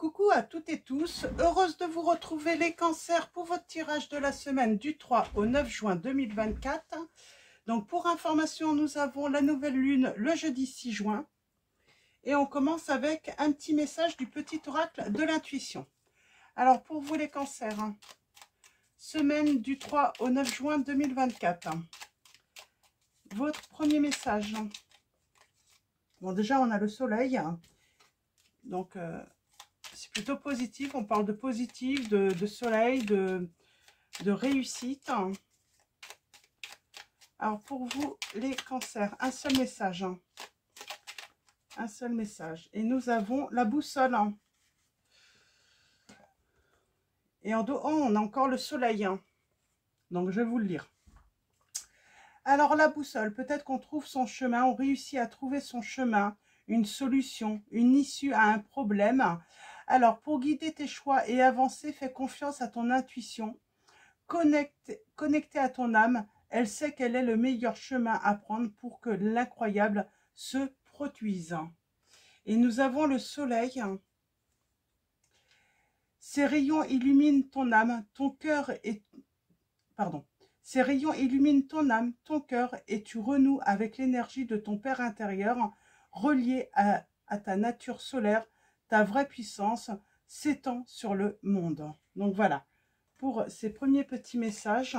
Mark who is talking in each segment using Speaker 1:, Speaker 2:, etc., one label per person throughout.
Speaker 1: Coucou à toutes et tous, heureuse de vous retrouver les cancers pour votre tirage de la semaine du 3 au 9 juin 2024. Donc pour information, nous avons la nouvelle lune le jeudi 6 juin. Et on commence avec un petit message du petit oracle de l'intuition. Alors pour vous les cancers, semaine du 3 au 9 juin 2024. Votre premier message. Bon déjà on a le soleil. Donc c'est plutôt positif, on parle de positif, de soleil, de réussite. Alors pour vous les cancers, un seul message. Un seul message. Et nous avons la boussole. Et en dos, oh, on a encore le soleil. Donc je vais vous le lire. Alors la boussole, peut-être qu'on trouve son chemin, on réussit à trouver son chemin, une solution, une issue à un problème. Alors pour guider tes choix et avancer, fais confiance à ton intuition. Connectée à ton âme, elle sait quel est le meilleur chemin à prendre pour que l'incroyable se produise. Et nous avons le soleil. Ces rayons illuminent ton âme, ton cœur et... Pardon. Ces rayons illuminent ton âme, ton cœur et tu renoues avec l'énergie de ton Père intérieur, relié à ta nature solaire, ta vraie puissance s'étend sur le monde. Donc voilà, pour ces premiers petits messages.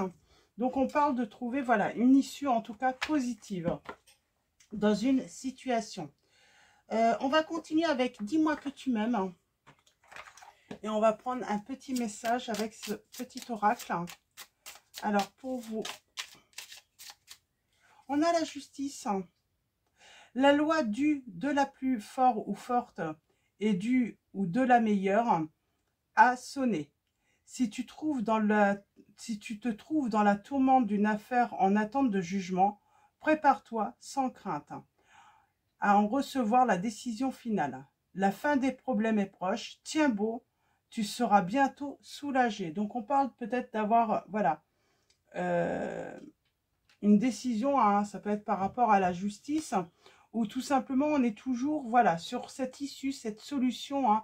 Speaker 1: Donc on parle de trouver voilà, une issue en tout cas positive dans une situation. On va continuer avec « Dis-moi que tu m'aimes ». Et on va prendre un petit message avec ce petit oracle. Alors, pour vous, on a la justice. La loi du de la plus fort ou forte et du ou de la meilleure a sonné. Si tu te trouves dans la tourmente d'une affaire en attente de jugement, prépare-toi sans crainte à en recevoir la décision finale. La fin des problèmes est proche. Tiens beau, tu seras bientôt soulagé. Donc, on parle peut-être d'avoir, voilà, une décision, hein, ça peut être par rapport à la justice, ou tout simplement on est toujours voilà, sur cette issue, cette solution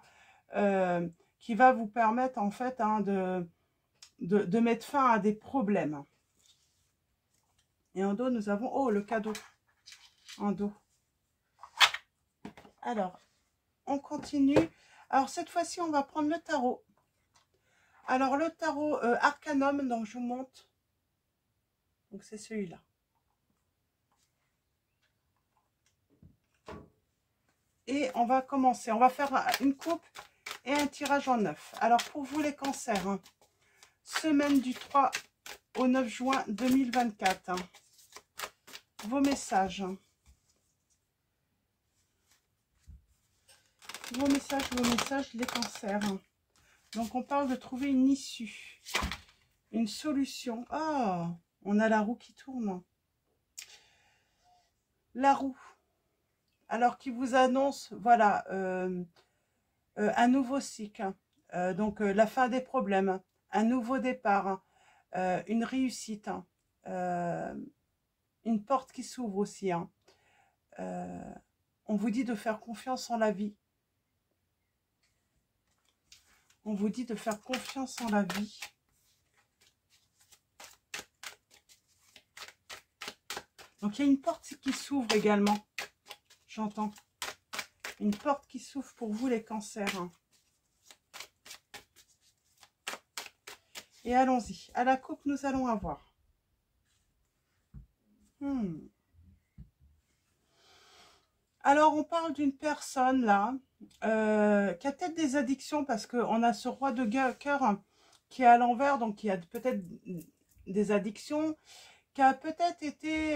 Speaker 1: hein, qui va vous permettre en fait hein, de mettre fin à des problèmes. Et en dos, nous avons, oh, le cadeau, en dos. Alors, on continue. Alors, cette fois-ci, on va prendre le tarot. Alors, le tarot Arcanum, donc je vous montre. Donc, c'est celui-là. Et on va commencer. On va faire une coupe et un tirage en 9. Alors, pour vous les cancers, hein, semaine du 3 au 9 juin 2024. Hein, vos messages. Vos messages, les cancers. Hein. Donc, on parle de trouver une issue, une solution. Oh, on a la roue qui tourne. La roue. Alors, qui vous annonce, voilà, un nouveau cycle. Donc, la fin des problèmes. Un nouveau départ. Une réussite. Une porte qui s'ouvre aussi. Hein. On vous dit de faire confiance en la vie. On vous dit de faire confiance en la vie. Donc, il y a une porte qui s'ouvre également. J'entends. Une porte qui s'ouvre pour vous, les cancers. Hein. Et allons-y. À la coupe, nous allons avoir. Alors, on parle d'une personne, là, qui a peut-être des addictions, parce qu'on a ce roi de cœur qui est à l'envers, donc qui a peut-être des addictions, qui a peut-être été,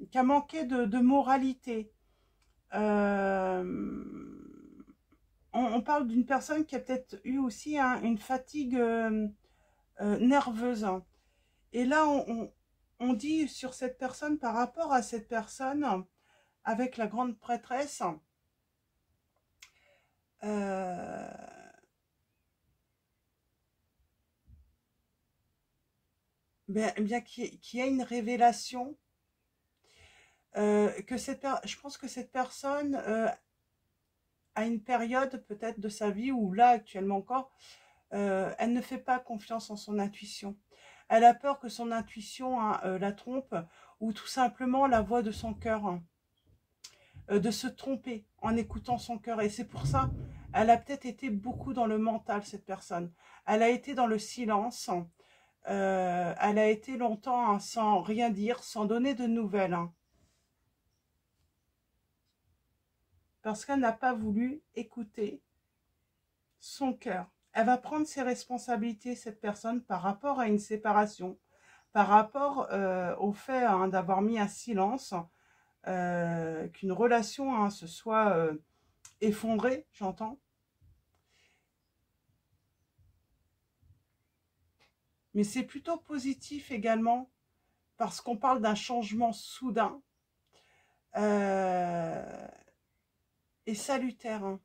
Speaker 1: qui a manqué de moralité. On parle d'une personne qui a peut-être eu aussi hein, une fatigue nerveuse. Et là, on dit sur cette personne, par rapport à cette personne, avec la grande prêtresse, bien qu'il y a une révélation, je pense que cette personne à une période peut-être de sa vie où là, actuellement encore, elle ne fait pas confiance en son intuition. Elle a peur que son intuition la trompe ou tout simplement la voix de son cœur, de se tromper en écoutant son cœur. Et c'est pour ça, elle a peut-être été beaucoup dans le mental, cette personne. Elle a été dans le silence. Elle a été longtemps sans rien dire, sans donner de nouvelles. Parce qu'elle n'a pas voulu écouter son cœur. Elle va prendre ses responsabilités, cette personne, par rapport à une séparation, par rapport au fait d'avoir mis un silence, qu'une relation se soit effondrée, j'entends. Mais c'est plutôt positif également, parce qu'on parle d'un changement soudain et salutaire.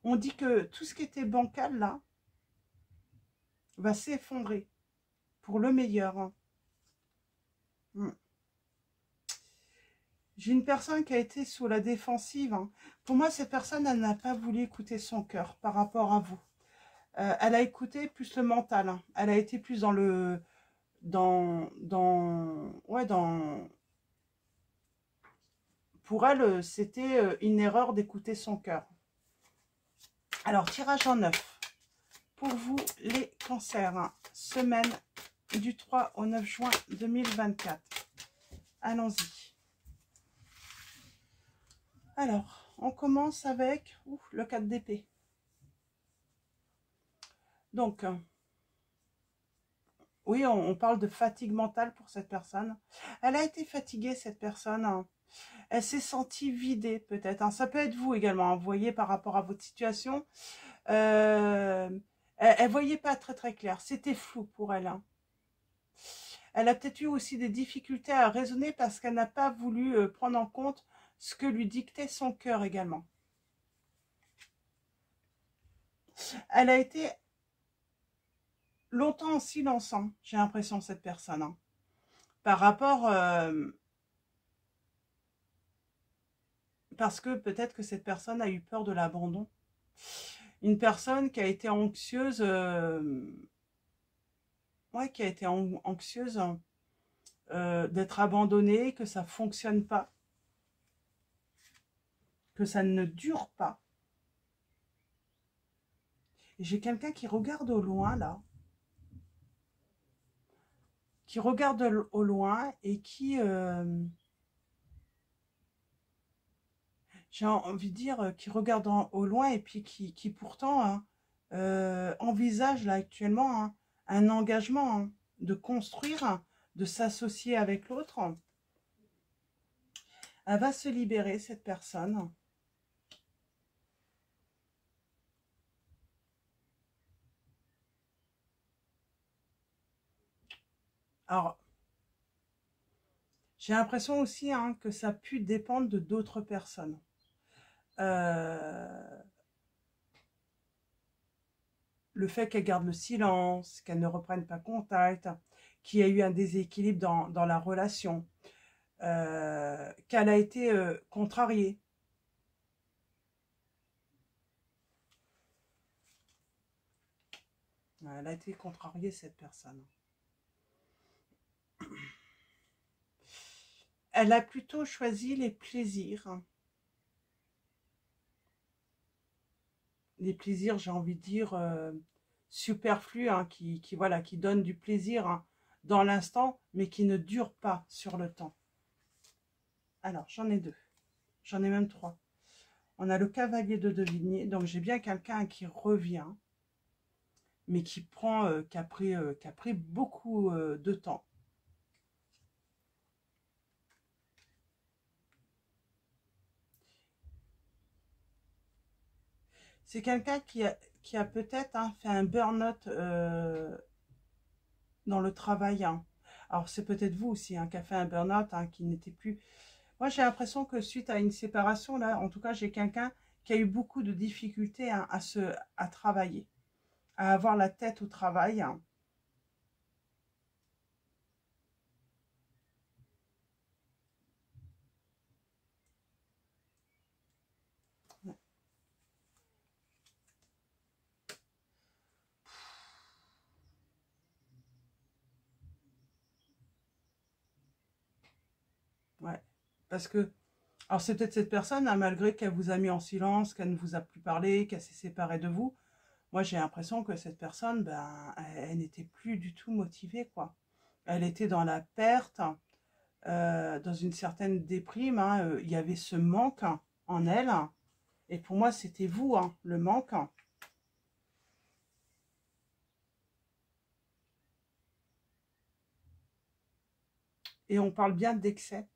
Speaker 1: On dit que tout ce qui était bancal, là, va s'effondrer pour le meilleur. J'ai une personne qui a été sous la défensive. Pour moi, cette personne, elle n'a pas voulu écouter son cœur par rapport à vous. Elle a écouté plus le mental. Elle a été plus dans le... Pour elle, c'était une erreur d'écouter son cœur. Alors, tirage en 9. Pour vous, les cancers. Semaine du 3 au 9 juin 2024. Allons-y. Alors, on commence avec le 4 d'épée. Donc, oui, on parle de fatigue mentale pour cette personne. Elle a été fatiguée, cette personne. Elle s'est sentie vidée, peut-être. Ça peut être vous également. Vous voyez, par rapport à votre situation, elle ne voyait pas très très clair. C'était flou pour elle. Elle a peut-être eu aussi des difficultés à raisonner parce qu'elle n'a pas voulu prendre en compte ce que lui dictait son cœur également. Elle a été longtemps en silence, j'ai l'impression, cette personne. Par rapport... parce que peut-être que cette personne a eu peur de l'abandon. Une personne qui a été anxieuse... qui a été anxieuse d'être abandonnée, que ça ne fonctionne pas, que ça ne dure pas. J'ai quelqu'un qui regarde au loin, là. Qui regarde au loin et qui... j'ai envie de dire, qui regarde au loin et puis qui pourtant envisage là actuellement un engagement de construire, de s'associer avec l'autre. Elle va se libérer, cette personne. Alors, j'ai l'impression aussi que ça a pu dépendre de d'autres personnes. Le fait qu'elle garde le silence, qu'elle ne reprenne pas contact, qu'il y a eu un déséquilibre dans la relation, qu'elle a été contrariée. Elle a été contrariée, cette personne. Elle a plutôt choisi les plaisirs. Les plaisirs, j'ai envie de dire, superflus, qui donnent du plaisir dans l'instant, mais qui ne durent pas sur le temps. Alors, j'en ai 2. J'en ai même 3. On a le cavalier de denier, donc j'ai bien quelqu'un qui revient, mais qui a pris beaucoup de temps. C'est quelqu'un qui a peut-être fait un burn-out dans le travail. Alors, c'est peut-être vous aussi qui a fait un burn-out, qui n'était plus... Moi, j'ai l'impression que suite à une séparation, là, en tout cas, j'ai quelqu'un qui a eu beaucoup de difficultés à travailler, à avoir la tête au travail. Parce que, alors c'est peut-être cette personne, hein, malgré qu'elle vous a mis en silence, qu'elle ne vous a plus parlé, qu'elle s'est séparée de vous. Moi, j'ai l'impression que cette personne, ben, elle n'était plus du tout motivée, quoi. Elle était dans la perte, dans une certaine déprime, hein, il y avait ce manque en elle. Et pour moi, c'était vous, hein, le manque. Et on parle bien d'excès.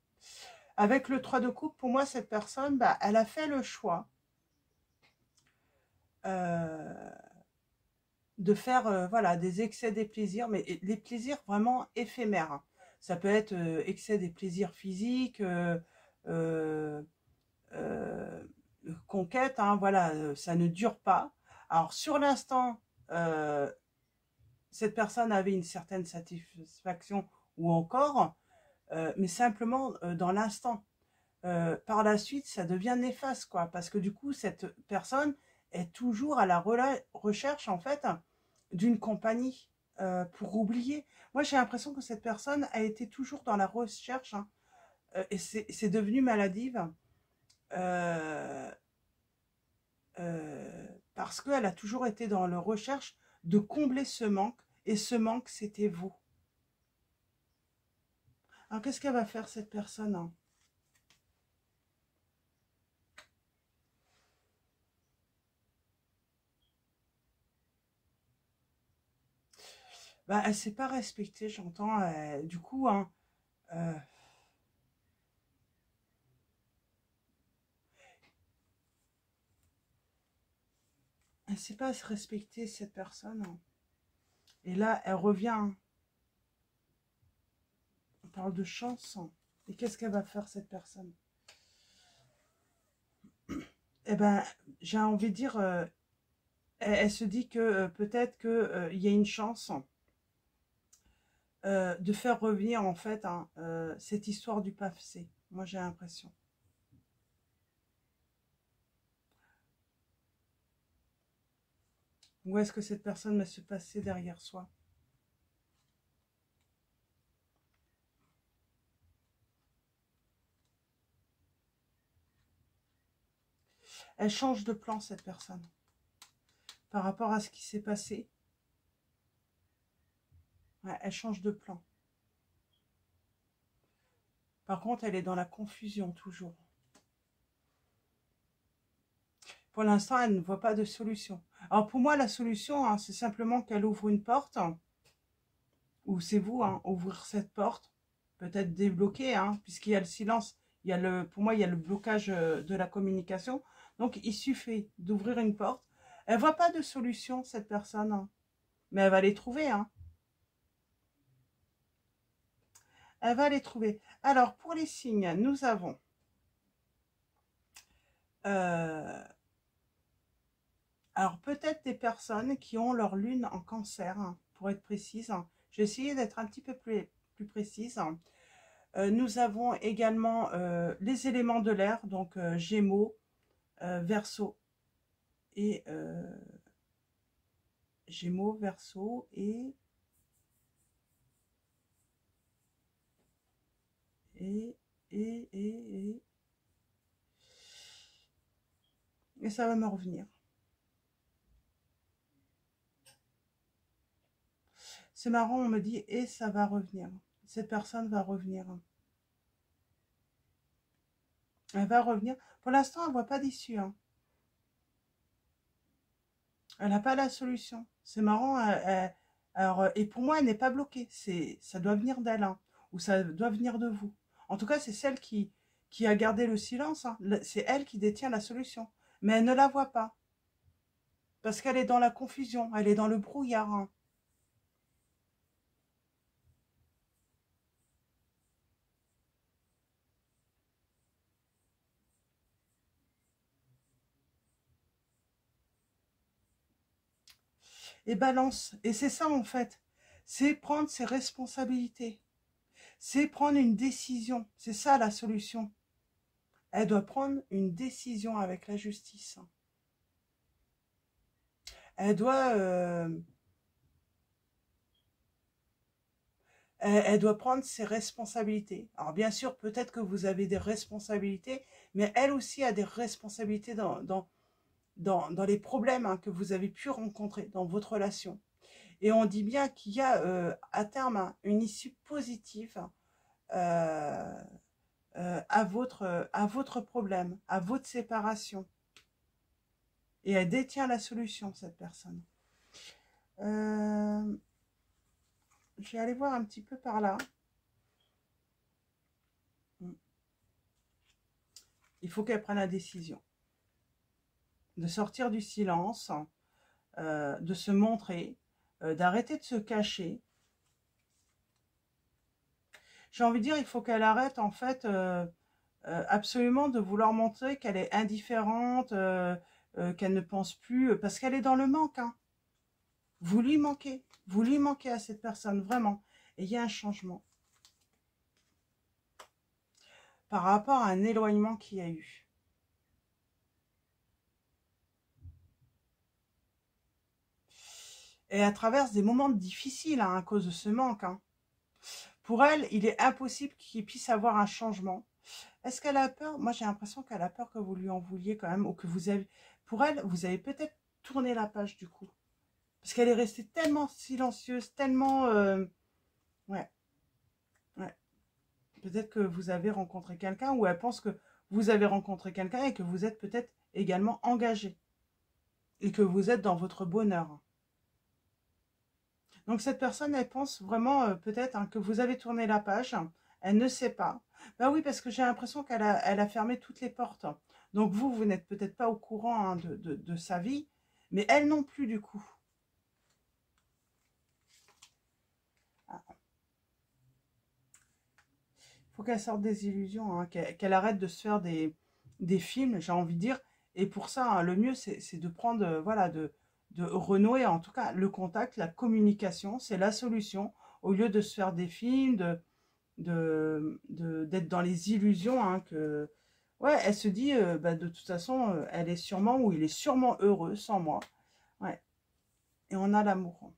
Speaker 1: Avec le 3 de coupe, pour moi, cette personne, bah, elle a fait le choix euh, de faire voilà, des excès des plaisirs, mais les plaisirs vraiment éphémères, hein. Ça peut être excès des plaisirs physiques, euh, euh, conquête, hein, voilà, ça ne dure pas. Alors sur l'instant, euh, cette personne avait une certaine satisfaction ou encore, mais simplement dans l'instant. Par la suite, ça devient néfaste, quoi, parce que du coup, cette personne est toujours à la recherche, en fait, d'une compagnie pour oublier. Moi, j'ai l'impression que cette personne a été toujours dans la recherche, hein, et c'est devenu maladive euh, parce qu'elle a toujours été dans la recherche de combler ce manque, et ce manque, c'était vous. Alors, qu'est-ce qu'elle va faire, cette personne, hein? Bah, elle s'est pas respectée, j'entends. Du coup, hein, euh, elle sait pas se respecter, cette personne, hein. Et là, elle revient, hein. On parle de chance, hein. Et qu'est-ce qu'elle va faire, cette personne? Eh ben, j'ai envie de dire, elle se dit que peut-être que il y a une chance de faire revenir, en fait, hein, cette histoire du passé. Moi, j'ai l'impression. Où est-ce que cette personne va se passer derrière soi? Elle change de plan, cette personne, par rapport à ce qui s'est passé. Ouais, elle change de plan. Par contre, elle est dans la confusion toujours. Pour l'instant, elle ne voit pas de solution. Alors pour moi, la solution, hein, c'est simplement qu'elle ouvre une porte, ou c'est vous, hein, ouvrir cette porte, peut-être débloquer, hein, puisqu'il y a le silence. Il y a pour moi, il y a le blocage de la communication. Donc, il suffit d'ouvrir une porte. Elle voit pas de solution, cette personne, hein, mais elle va les trouver, hein. Elle va les trouver. Alors, pour les signes, nous avons euh, alors peut-être des personnes qui ont leur lune en cancer, hein, pour être précise, hein. J'ai essayé d'être un petit peu plus précise, hein. Nous avons également les éléments de l'air, donc Gémeaux, Verseau et Gémeaux, Verseau et et et et, et ça va me revenir. C'est marrant, on me dit et ça va revenir. Cette personne va revenir. Elle va revenir. Pour l'instant, elle voit pas d'issue, hein. Elle n'a pas la solution. C'est marrant. Alors, et pour moi, elle n'est pas bloquée. Ça doit venir d'elle, hein, ou ça doit venir de vous. En tout cas, c'est celle qui a gardé le silence, hein. C'est elle qui détient la solution. Mais elle ne la voit pas. Parce qu'elle est dans la confusion. Elle est dans le brouillard, hein. Et balance. Et c'est ça, en fait. C'est prendre ses responsabilités. C'est prendre une décision. C'est ça la solution. Elle doit prendre une décision avec la justice. Elle doit Elle doit prendre ses responsabilités. Alors bien sûr, peut-être que vous avez des responsabilités, mais elle aussi a des responsabilités dans les problèmes hein, que vous avez pu rencontrer dans votre relation. Et on dit bien qu'il y a à terme hein, une issue positive euh, à votre problème, à votre séparation. Et elle détient la solution, cette personne. Je vais aller voir un petit peu par là. Il faut qu'elle prenne la décision de sortir du silence, de se montrer, d'arrêter de se cacher. J'ai envie de dire, il faut qu'elle arrête en fait absolument de vouloir montrer qu'elle est indifférente, qu'elle ne pense plus, parce qu'elle est dans le manque. Hein. Vous lui manquez à cette personne, vraiment. Et il y a un changement par rapport à un éloignement qu'il y a eu. Et à travers des moments difficiles hein, à cause de ce manque. Hein. Pour elle, il est impossible qu'il puisse avoir un changement. Est-ce qu'elle a peur? Moi, j'ai l'impression qu'elle a peur que vous lui en vouliez quand même, ou que vous avez... Pour elle, vous avez peut-être tourné la page du coup. Parce qu'elle est restée tellement silencieuse, tellement... Ouais. Peut-être que vous avez rencontré quelqu'un, ou elle pense que vous avez rencontré quelqu'un et que vous êtes peut-être également engagé. Et que vous êtes dans votre bonheur. Donc cette personne, elle pense vraiment peut-être hein, que vous avez tourné la page. Elle ne sait pas. Ben oui, parce que j'ai l'impression qu'elle a fermé toutes les portes. Donc vous n'êtes peut-être pas au courant hein, de sa vie, mais elle non plus du coup. Ah. Il faut qu'elle sorte des illusions, hein, qu'elle arrête de se faire des films, j'ai envie de dire. Et pour ça, hein, le mieux, c'est de prendre, voilà, de renouer, en tout cas, le contact, la communication, c'est la solution. Au lieu de se faire des films, d'être dans les illusions, hein, que... Ouais, elle se dit, bah, de toute façon, elle est sûrement, ou il est sûrement heureux sans moi. Ouais. Et on a l'amour.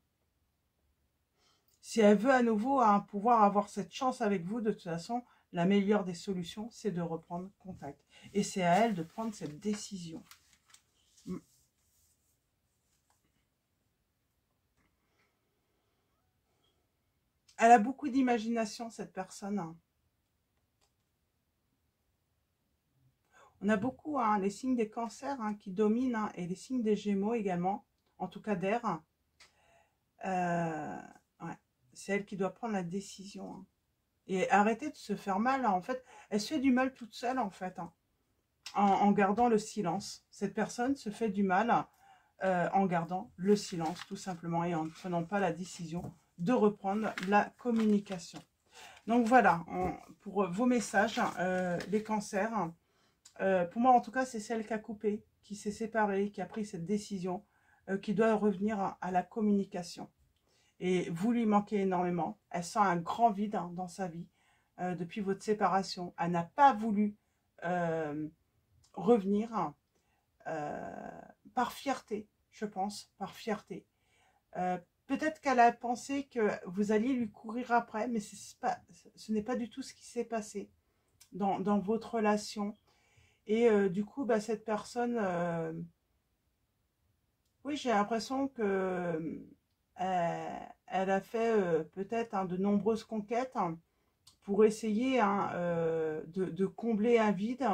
Speaker 1: Si elle veut à nouveau hein, pouvoir avoir cette chance avec vous, de toute façon, la meilleure des solutions, c'est de reprendre contact. Et c'est à elle de prendre cette décision. Elle a beaucoup d'imagination, cette personne. On a beaucoup hein, les signes des cancers hein, qui dominent hein, et les signes des gémeaux également, en tout cas d'air. Ouais. C'est elle qui doit prendre la décision. Hein. Et arrêter de se faire mal. Hein. En fait, elle se fait du mal toute seule en fait. Hein, en gardant le silence. Cette personne se fait du mal en gardant le silence tout simplement et en ne prenant pas la décision de reprendre la communication. Donc voilà, pour vos messages, les cancers, pour moi en tout cas c'est celle qui a coupé, qui s'est séparée, qui a pris cette décision, qui doit revenir à la communication. Et vous lui manquez énormément, elle sent un grand vide hein, dans sa vie depuis votre séparation. Elle n'a pas voulu revenir par fierté, je pense, par fierté. Peut-être qu'elle a pensé que vous alliez lui courir après, mais ce n'est pas du tout ce qui s'est passé dans votre relation. Et du coup, bah, cette personne, oui, j'ai l'impression que elle a fait peut-être hein, de nombreuses conquêtes hein, pour essayer hein, de combler un vide,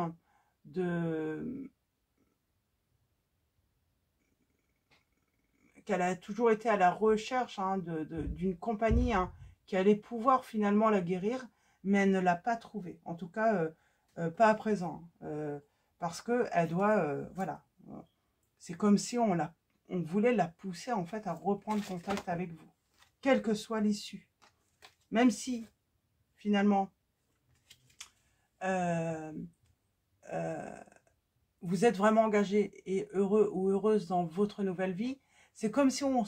Speaker 1: qu'elle a toujours été à la recherche hein, d'une compagnie hein, qui allait pouvoir finalement la guérir, mais elle ne l'a pas trouvée. En tout cas, pas à présent. Parce qu'elle doit, voilà, c'est comme si on voulait la pousser en fait à reprendre contact avec vous, quelle que soit l'issue. Même si, finalement, vous êtes vraiment engagé et heureux ou heureuse dans votre nouvelle vie, c'est comme si on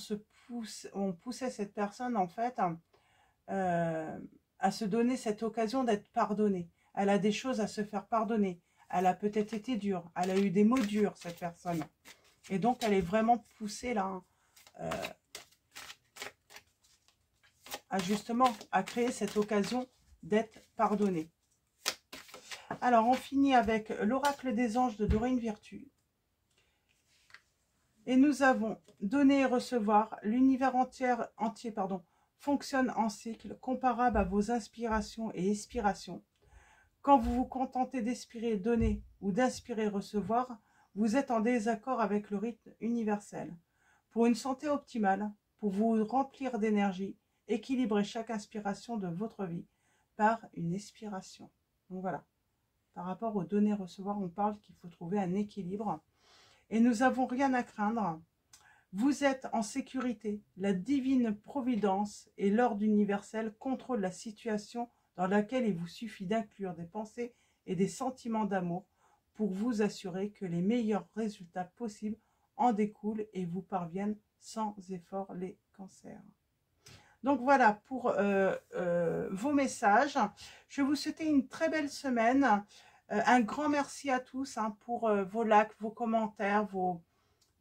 Speaker 1: poussait cette personne en fait à se donner cette occasion d'être pardonnée. Elle a des choses à se faire pardonner. Elle a peut-être été dure. Elle a eu des mots durs, cette personne. Et donc, elle est vraiment poussée là. justement à créer cette occasion d'être pardonné. Alors, on finit avec l'oracle des anges de Dorine Virtue. Et nous avons donner et recevoir. L'univers entier fonctionne en cycle comparable à vos inspirations et expirations. Quand vous vous contentez d'expirer, donner ou d'inspirer, recevoir, vous êtes en désaccord avec le rythme universel. Pour une santé optimale, pour vous remplir d'énergie, équilibrez chaque inspiration de votre vie par une expiration. Donc voilà, par rapport au donner et recevoir, on parle qu'il faut trouver un équilibre. Et nous n'avons rien à craindre. Vous êtes en sécurité. La divine providence et l'ordre universel contrôlent la situation dans laquelle il vous suffit d'inclure des pensées et des sentiments d'amour pour vous assurer que les meilleurs résultats possibles en découlent et vous parviennent sans effort les cancers. Donc voilà pour vos messages. Je vais vous souhaiter une très belle semaine. Un grand merci à tous pour vos likes, vos commentaires,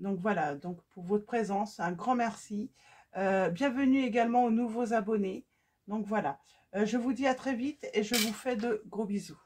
Speaker 1: donc voilà, donc pour votre présence, un grand merci. Bienvenue également aux nouveaux abonnés. Donc voilà, je vous dis à très vite et je vous fais de gros bisous.